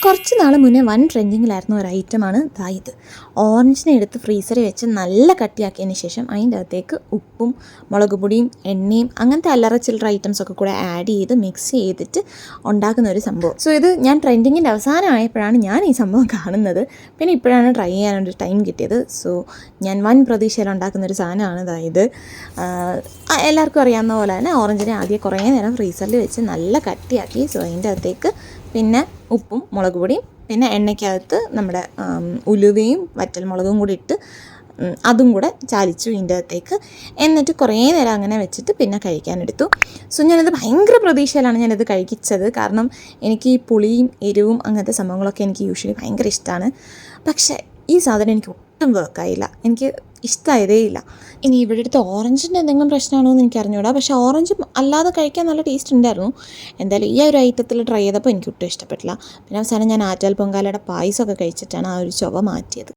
കുറച്ച് നാൾ മുന്നേ വൻ ട്രെൻഡിങ്ങിലായിരുന്ന ഒരു ഐറ്റമാണ് ഇത്. ഓറഞ്ചിനെ എടുത്ത് ഫ്രീസറിൽ വെച്ച് നല്ല കട്ടിയാക്കിയതിന് ശേഷം അതിൻ്റെ അകത്തേക്ക് ഉപ്പും മുളക് പൊടിയും എണ്ണയും അങ്ങനത്തെ അല്ലറ ചില്ലറ ഐറ്റംസൊക്കെ കൂടെ ആഡ് ചെയ്ത് മിക്സ് ചെയ്തിട്ട് ഉണ്ടാക്കുന്ന ഒരു സംഭവം. സോ ഇത് ഞാൻ ട്രെൻഡിങ്ങിൻ്റെ അവസാനമായപ്പോഴാണ് ഞാൻ ഈ സംഭവം കാണുന്നത്. പിന്നെ ഇപ്പോഴാണ് ട്രൈ ചെയ്യാനൊരു ടൈം കിട്ടിയത്. സോ ഞാൻ വൻ പ്രതീക്ഷയിൽ ഉണ്ടാക്കുന്ന ഒരു സാധനമാണ് ഇത്. എല്ലാവർക്കും അറിയാവുന്ന പോലെ തന്നെ ഓറഞ്ചിനെ ആദ്യം കുറേ നേരം ഫ്രീസറിൽ വെച്ച് നല്ല കട്ടിയാക്കി. സോ അതിൻ്റെ അകത്തേക്ക് പിന്നെ ഉപ്പും മുളക് പൊടിയും പിന്നെ എണ്ണയ്ക്കകത്ത് നമ്മുടെ ഉലുവയും വറ്റൽമുളകും കൂടി ഇട്ട് അതും കൂടെ ചാലിച്ചു ഇതിൻ്റെ അകത്തേക്ക്. എന്നിട്ട് കുറേ നേരം അങ്ങനെ വെച്ചിട്ട് പിന്നെ കഴിക്കാനെടുത്തു. സോ ഞാനത് ഭയങ്കര പ്രതീക്ഷയിലാണ് ഞാനത് കഴിച്ചത്. കാരണം എനിക്ക് ഈ പുളിയും എരിവും അങ്ങനത്തെ സംഭവങ്ങളൊക്കെ എനിക്ക് യൂഷ്വലി ഭയങ്കര ഇഷ്ടമാണ്. പക്ഷേ ഈ സാധനം എനിക്ക് ഒട്ടും വർക്കായില്ല, എനിക്ക് ഇഷ്ടമായതേ ഇല്ല. ഇനി ഇവിടെ അടുത്ത് ഓറഞ്ചിൻ്റെ എന്തെങ്കിലും പ്രശ്നമാണോ എന്ന് എനിക്ക് അറിഞ്ഞൂടാ. പക്ഷേ ഓറഞ്ച് അല്ലാതെ കഴിക്കാൻ നല്ല ടേസ്റ്റ് ഉണ്ടായിരുന്നു. എന്തായാലും ഈ ഒരു ഐറ്റത്തിൽ ട്രൈ ചെയ്തപ്പോൾ എനിക്ക് ഒട്ടും ഇഷ്ടപ്പെട്ടില്ല. പിന്നെ അവസാനം ഞാൻ ആറ്റാൽ പൊങ്കാലയുടെ പായസമൊക്കെ കഴിച്ചിട്ടാണ് ആ ഒരു ചുവ മാറ്റിയത്.